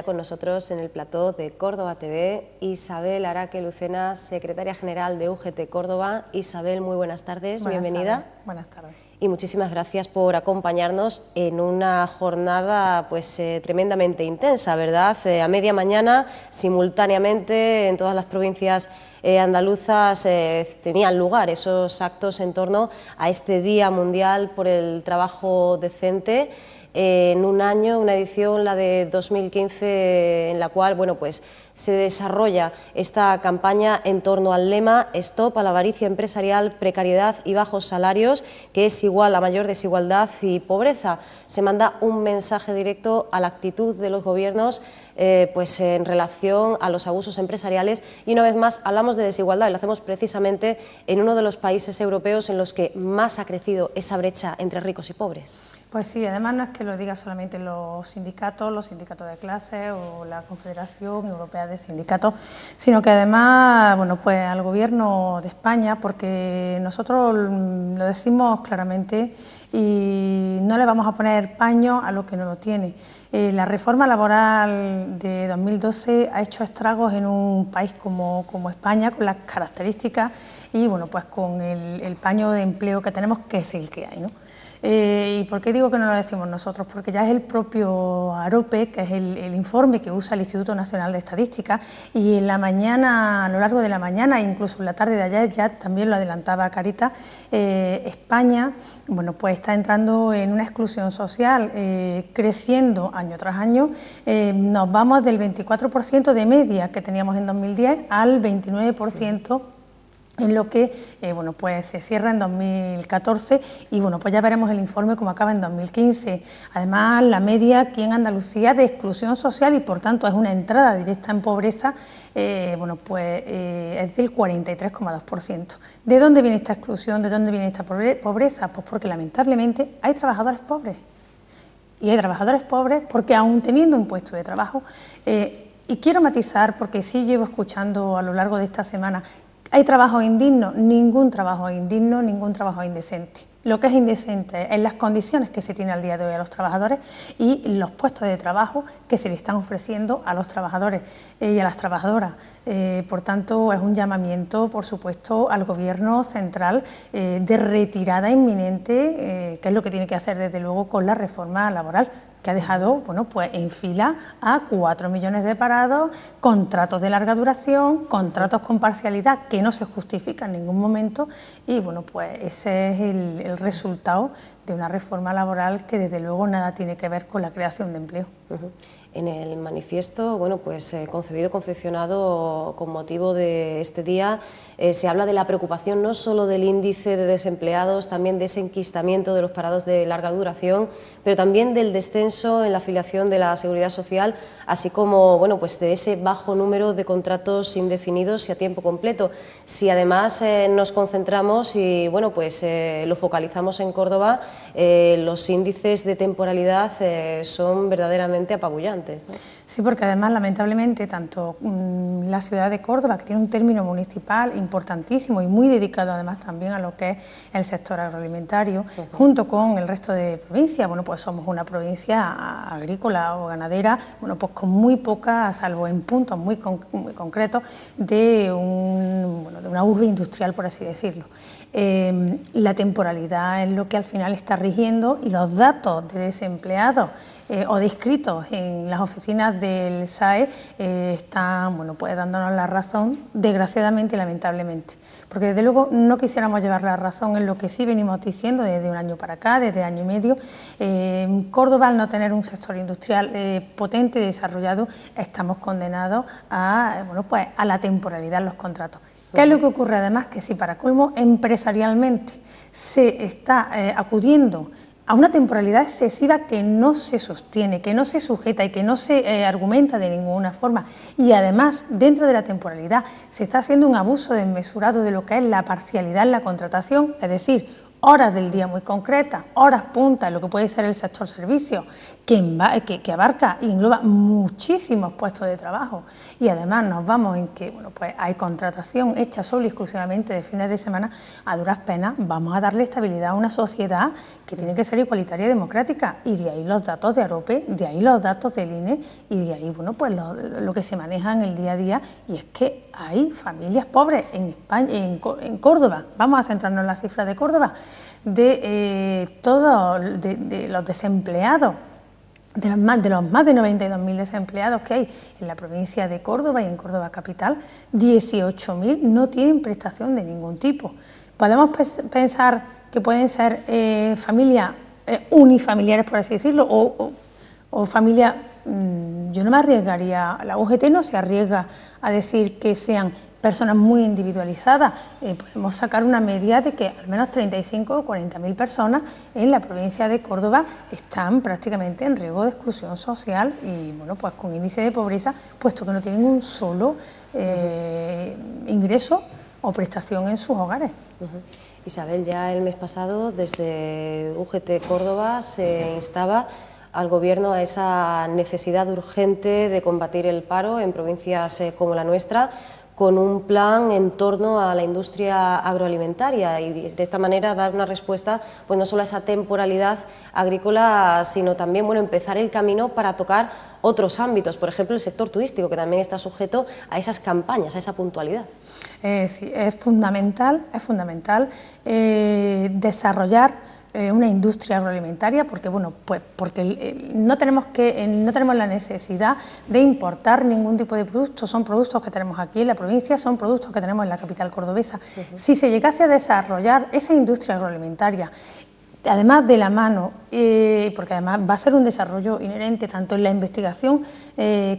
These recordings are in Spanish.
ya con nosotros en el plató de Córdoba TV Isabel Araque Lucena, secretaria general de UGT Córdoba. Isabel, muy buenas tardes, bienvenida. Buenas tardes. Y muchísimas gracias por acompañarnos en una jornada pues tremendamente intensa, ¿verdad? A media mañana, simultáneamente, en todas las provincias andaluzas tenían lugar esos actos en torno a este Día Mundial por el Trabajo Decente. En un año, una edición, la de 2015, en la cual pues se desarrolla esta campaña en torno al lema Stop a la avaricia empresarial, precariedad y bajos salarios, que es igual a mayor desigualdad y pobreza. Se manda un mensaje directo a la actitud de los gobiernos pues en relación a los abusos empresariales, y una vez más hablamos de desigualdad y lo hacemos precisamente en uno de los países europeos en los que más ha crecido esa brecha entre ricos y pobres. Pues sí, además no es que lo digan solamente los sindicatos de clase o la Confederación Europea de Sindicatos, sino que además, pues al Gobierno de España, porque nosotros lo decimos claramente y no le vamos a poner paño a lo que no lo tiene. La reforma laboral de 2012 ha hecho estragos en un país como España, con las características y pues con el paño de empleo que tenemos, que es el que hay, ¿no? ¿Y por qué digo que no lo decimos nosotros? Porque ya es el propio AROPE, que es el informe que usa el Instituto Nacional de Estadística, y en la mañana, a lo largo de la mañana, incluso en la tarde de ayer, ya también lo adelantaba Carita, España pues está entrando en una exclusión social, creciendo año tras año. Nos vamos del 24% de media que teníamos en 2010 al 29%, en lo que pues se cierra en 2014 y pues ya veremos el informe como acaba en 2015. Además, la media aquí en Andalucía de exclusión social, y por tanto es una entrada directa en pobreza, pues es del 43,2%. ¿De dónde viene esta exclusión? ¿De dónde viene esta pobreza? Pues porque lamentablemente hay trabajadores pobres. Y hay trabajadores pobres porque aún teniendo un puesto de trabajo, y quiero matizar porque sí llevo escuchando a lo largo de esta semana, ¿hay trabajo indigno? Ningún trabajo es indigno, ningún trabajo es indecente. Lo que es indecente es las condiciones que se tiene al día de hoy a los trabajadores y los puestos de trabajo que se le están ofreciendo a los trabajadores y a las trabajadoras. Por tanto, es un llamamiento, por supuesto, al Gobierno central de retirada inminente, que es lo que tiene que hacer desde luego con la reforma laboral, que ha dejado pues en fila a 4 millones de parados, contratos de larga duración, contratos con parcialidad que no se justifican en ningún momento, y pues ese es el resultado de una reforma laboral que desde luego nada tiene que ver con la creación de empleo. En el manifiesto, pues concebido, confeccionado con motivo de este día, se habla de la preocupación no solo del índice de desempleados, también de ese enquistamiento de los parados de larga duración, pero también del descenso en la afiliación de la Seguridad Social, así como pues de ese bajo número de contratos indefinidos y a tiempo completo. Si además nos concentramos y pues lo focalizamos en Córdoba, los índices de temporalidad son verdaderamente apabullantes, ¿no? Sí, porque además, lamentablemente, tanto la ciudad de Córdoba, que tiene un término municipal importantísimo y muy dedicado además también a lo que es el sector agroalimentario, junto con el resto de provincias, pues somos una provincia agrícola o ganadera, pues con muy poca, salvo en puntos muy concretos, de una urbe industrial, por así decirlo. La temporalidad es lo que al final está rigiendo, y los datos de desempleados o de inscritos en las oficinas del SAE están pues dándonos la razón, desgraciadamente y lamentablemente, porque desde luego no quisiéramos llevar la razón en lo que sí venimos diciendo desde un año para acá, desde año y medio. Córdoba, al no tener un sector industrial potente y desarrollado, estamos condenados a, pues a la temporalidad en los contratos. ¿Qué es lo que ocurre además? Que si para colmo empresarialmente se está acudiendo a una temporalidad excesiva que no se sostiene, que no se sujeta y que no se argumenta de ninguna forma, y además dentro de la temporalidad se está haciendo un abuso desmesurado de lo que es la parcialidad en la contratación, es decir, horas del día muy concretas, horas punta en lo que puede ser el sector servicios, que abarca y engloba muchísimos puestos de trabajo, y además nos vamos en que pues hay contratación hecha solo y exclusivamente de fines de semana, a duras penas vamos a darle estabilidad a una sociedad que tiene que ser igualitaria y democrática, y de ahí los datos de AROPE, de ahí los datos del INE, y de ahí pues lo que se maneja en el día a día, y es que hay familias pobres en España, en Córdoba. Vamos a centrarnos en las cifras de Córdoba, de los desempleados, de los más de 92.000 desempleados que hay en la provincia de Córdoba y en Córdoba capital, 18.000 no tienen prestación de ningún tipo. Podemos pensar que pueden ser familias unifamiliares, por así decirlo, o familias. Yo no me arriesgaría, la UGT no se arriesga a decir que sean personas muy individualizadas. Podemos sacar una media de que al menos 35 o 40.000 personas en la provincia de Córdoba están prácticamente en riesgo de exclusión social y pues con índice de pobreza, puesto que no tienen un solo ingreso o prestación en sus hogares. Isabel, ya el mes pasado desde UGT Córdoba se instaba al Gobierno a esa necesidad urgente de combatir el paro en provincias como la nuestra, con un plan en torno a la industria agroalimentaria y de esta manera dar una respuesta pues no solo a esa temporalidad agrícola, sino también empezar el camino para tocar otros ámbitos, por ejemplo el sector turístico, que también está sujeto a esas campañas, a esa puntualidad. Sí, es fundamental desarrollar una industria agroalimentaria, porque no tenemos la necesidad de importar ningún tipo de productos, son productos que tenemos aquí en la provincia, son productos que tenemos en la capital cordobesa. Si se llegase a desarrollar esa industria agroalimentaria, además de la mano, porque además va a ser un desarrollo inherente tanto en la investigación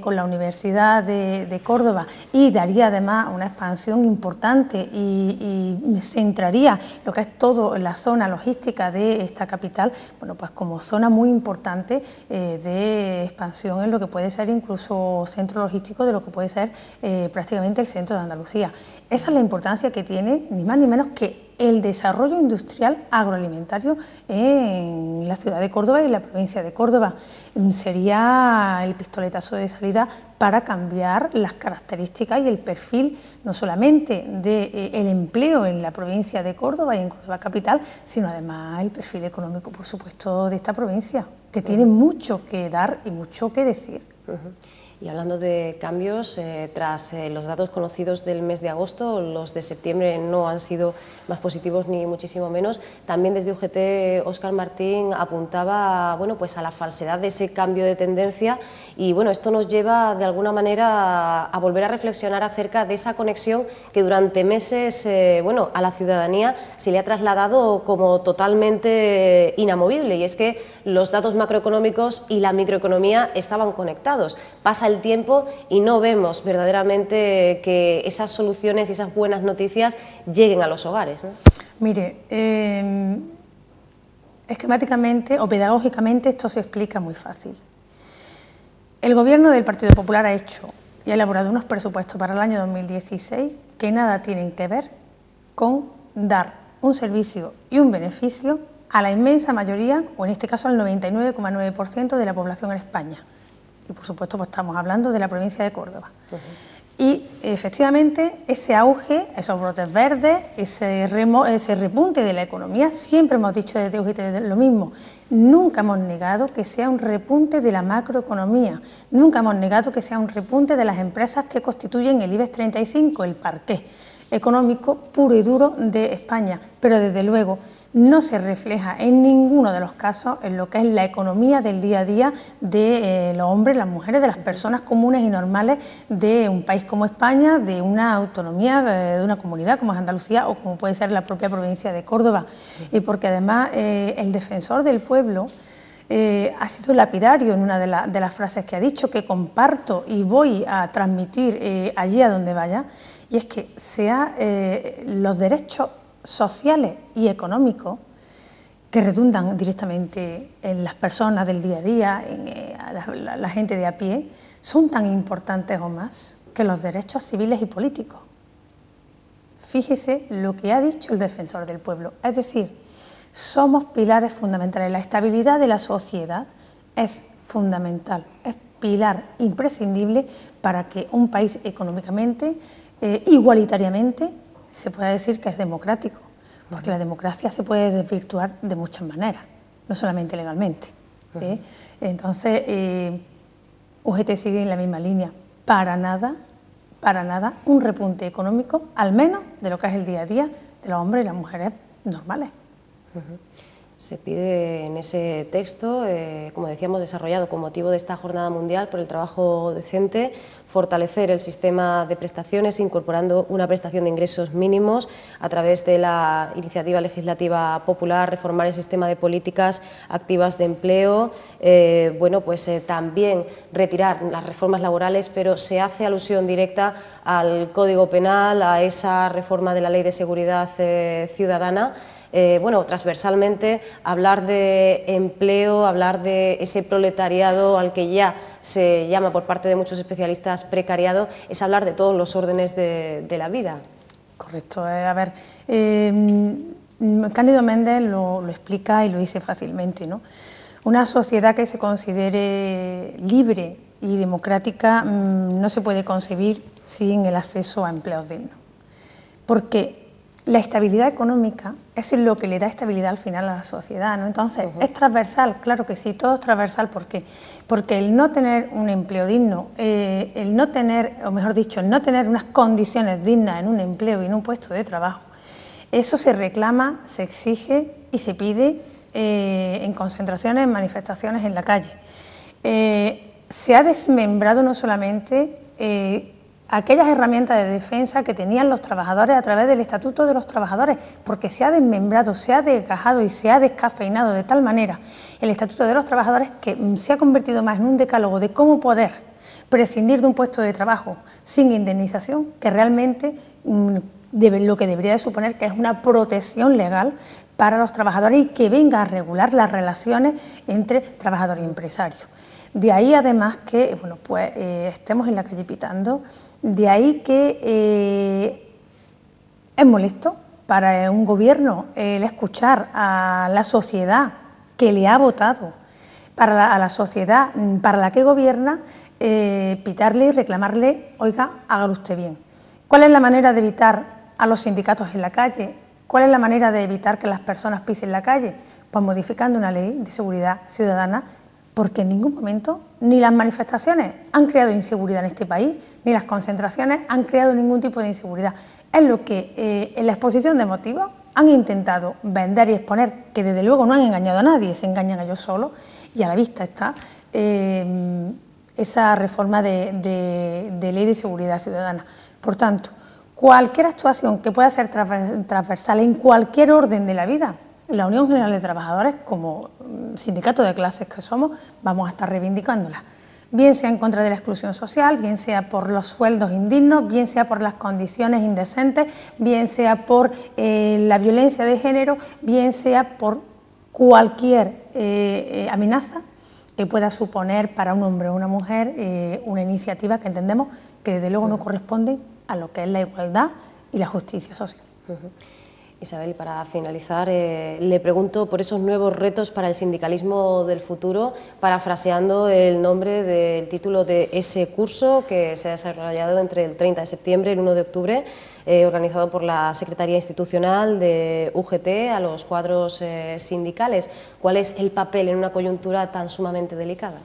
con la Universidad de Córdoba, y daría además una expansión importante y centraría lo que es toda la zona logística de esta capital, pues como zona muy importante de expansión en lo que puede ser incluso centro logístico de lo que puede ser prácticamente el centro de Andalucía. Esa es la importancia que tiene, ni más ni menos que el desarrollo industrial agroalimentario en la ciudad de Córdoba y en la provincia de Córdoba. Sería el pistoletazo de salida para cambiar las características y el perfil no solamente del empleo en la provincia de Córdoba y en Córdoba capital, sino además el perfil económico, por supuesto, de esta provincia, que tiene mucho que dar y mucho que decir. Y hablando de cambios, tras los datos conocidos del mes de agosto, los de septiembre no han sido más positivos ni muchísimo menos. También desde UGT Óscar Martín apuntaba pues a la falsedad de ese cambio de tendencia y esto nos lleva de alguna manera a volver a reflexionar acerca de esa conexión que durante meses a la ciudadanía se le ha trasladado como totalmente inamovible, y es que los datos macroeconómicos y la microeconomía estaban conectados. Pasa el tiempo y no vemos verdaderamente que esas soluciones y esas buenas noticias lleguen a los hogares, ¿no? Mire, esquemáticamente o pedagógicamente esto se explica muy fácil. El Gobierno del Partido Popular ha hecho y ha elaborado unos presupuestos para el año 2016 que nada tienen que ver con dar un servicio y un beneficio a la inmensa mayoría, o en este caso al 99,9% de la población en España. Y por supuesto pues estamos hablando de la provincia de Córdoba. Y efectivamente ese auge, esos brotes verdes, ese repunte de la economía, siempre hemos dicho desde UGT lo mismo, nunca hemos negado que sea un repunte de la macroeconomía, nunca hemos negado que sea un repunte de las empresas que constituyen el IBEX 35, el parqué económico puro y duro de España, pero desde luego no se refleja en ninguno de los casos en lo que es la economía del día a día de los hombres, las mujeres, de las personas comunes y normales de un país como España, de una autonomía, de una comunidad como es Andalucía o como puede ser la propia provincia de Córdoba. Y porque además el defensor del pueblo ha sido lapidario en una de las frases que ha dicho, que comparto y voy a transmitir allí a donde vaya, y es que los derechos sociales y económicos que redundan directamente en las personas del día a día, en la gente de a pie, son tan importantes o más que los derechos civiles y políticos. Fíjese lo que ha dicho el defensor del pueblo, es decir, somos pilares fundamentales. La estabilidad de la sociedad es fundamental, es pilar imprescindible para que un país económicamente, igualitariamente, se pueda decir que es democrático, porque la democracia se puede desvirtuar de muchas maneras, no solamente legalmente. Entonces, UGT sigue en la misma línea. Para nada un repunte económico, al menos de lo que es el día a día de los hombres y las mujeres normales. Se pide en ese texto, como decíamos, desarrollado con motivo de esta Jornada Mundial por el Trabajo Decente, fortalecer el sistema de prestaciones incorporando una prestación de ingresos mínimos a través de la iniciativa legislativa popular, reformar el sistema de políticas activas de empleo, también retirar las reformas laborales, pero se hace alusión directa al Código Penal, a esa reforma de la Ley de Seguridad Ciudadana. Transversalmente, hablar de empleo, hablar de ese proletariado al que ya se llama por parte de muchos especialistas precariado, es hablar de todos los órdenes de la vida. Correcto. Cándido Méndez lo explica y lo dice fácilmente, ¿no? Una sociedad que se considere libre y democrática no se puede concebir sin el acceso a empleos dignos, porque la estabilidad económica es lo que le da estabilidad al final a la sociedad, ¿no? Entonces, ¿es transversal? Claro que sí, todo es transversal. ¿Por qué? Porque el no tener un empleo digno, el no tener, o mejor dicho, el no tener unas condiciones dignas en un empleo y en un puesto de trabajo, eso se reclama, se exige y se pide en concentraciones, en manifestaciones en la calle. Se ha desmembrado no solamente aquellas herramientas de defensa que tenían los trabajadores a través del Estatuto de los Trabajadores, porque se ha desmembrado, se ha desgajado y se ha descafeinado de tal manera el Estatuto de los Trabajadores que se ha convertido más en un decálogo de cómo poder prescindir de un puesto de trabajo sin indemnización, que realmente lo que debería de suponer que es una protección legal para los trabajadores y que venga a regular las relaciones entre trabajadores y empresarios. De ahí además que estemos en la calle pitando. De ahí que es molesto para un gobierno el escuchar a la sociedad que le ha votado, a la sociedad para la que gobierna, pitarle y reclamarle, oiga, hágalo usted bien. ¿Cuál es la manera de evitar a los sindicatos en la calle? ¿Cuál es la manera de evitar que las personas pisen la calle? Pues modificando una ley de seguridad ciudadana, porque en ningún momento ni las manifestaciones han creado inseguridad en este país, ni las concentraciones han creado ningún tipo de inseguridad. Es lo que en la exposición de motivos han intentado vender y exponer, que desde luego no han engañado a nadie, se engañan a ellos solos, y a la vista está esa reforma de ley de seguridad ciudadana. Por tanto, cualquier actuación que pueda ser transversal en cualquier orden de la vida, la Unión General de Trabajadores, como sindicato de clases que somos, vamos a estar reivindicándola. Bien sea en contra de la exclusión social, bien sea por los sueldos indignos, bien sea por las condiciones indecentes, bien sea por la violencia de género, bien sea por cualquier amenaza que pueda suponer para un hombre o una mujer una iniciativa que entendemos que desde luego no corresponde a lo que es la igualdad y la justicia social. Isabel, para finalizar, le pregunto por esos nuevos retos para el sindicalismo del futuro, parafraseando el nombre del título de ese curso que se ha desarrollado entre el 30 de septiembre y el 1 de octubre, organizado por la Secretaría Institucional de UGT a los cuadros sindicales. ¿Cuál es el papel en una coyuntura tan sumamente delicada?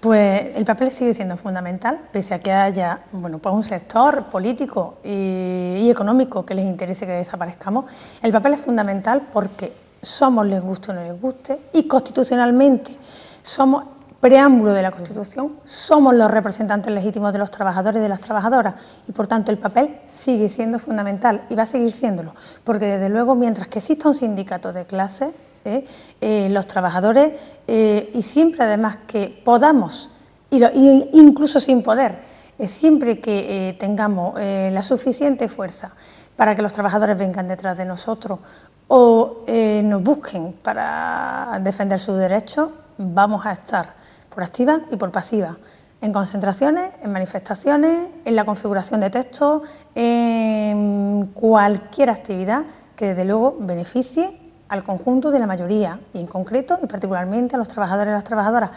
Pues el papel sigue siendo fundamental, pese a que haya un sector político y económico que les interese que desaparezcamos. El papel es fundamental porque somos, les guste o no les guste, y constitucionalmente somos preámbulo de la Constitución, somos los representantes legítimos de los trabajadores y de las trabajadoras, y por tanto el papel sigue siendo fundamental y va a seguir siéndolo, porque desde luego mientras que exista un sindicato de clase, los trabajadores, y siempre además que podamos, incluso sin poder, siempre que tengamos la suficiente fuerza para que los trabajadores vengan detrás de nosotros o nos busquen para defender sus derechos, vamos a estar por activa y por pasiva, en concentraciones, en manifestaciones, en la configuración de textos, en cualquier actividad que desde luego beneficie al conjunto de la mayoría, y en concreto y particularmente a los trabajadores y las trabajadoras.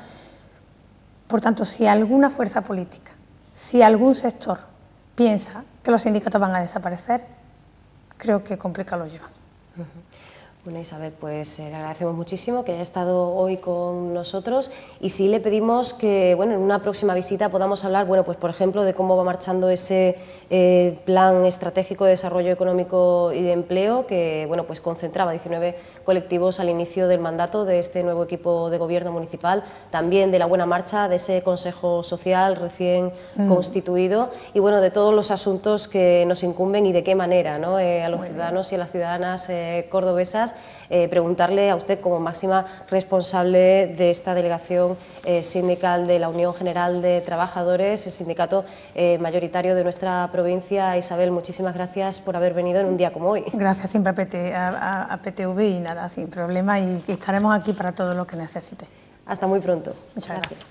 Por tanto, si alguna fuerza política, si algún sector piensa que los sindicatos van a desaparecer, creo que complicado lo llevan. Bueno, Isabel, pues le agradecemos muchísimo que haya estado hoy con nosotros y sí le pedimos que, bueno, en una próxima visita podamos hablar, bueno, pues por ejemplo, de cómo va marchando ese plan estratégico de desarrollo económico y de empleo que, bueno, pues concentraba 19 colectivos al inicio del mandato de este nuevo equipo de gobierno municipal, también de la buena marcha de ese Consejo Social recién constituido y, bueno, de todos los asuntos que nos incumben y de qué manera, ¿no? A los ciudadanos y a las ciudadanas cordobesas. Preguntarle a usted como máxima responsable de esta delegación sindical de la Unión General de Trabajadores, el sindicato mayoritario de nuestra provincia. Isabel, muchísimas gracias por haber venido en un día como hoy. Gracias siempre a PTV y nada, sin problema, y estaremos aquí para todo lo que necesite. Hasta muy pronto. Muchas gracias.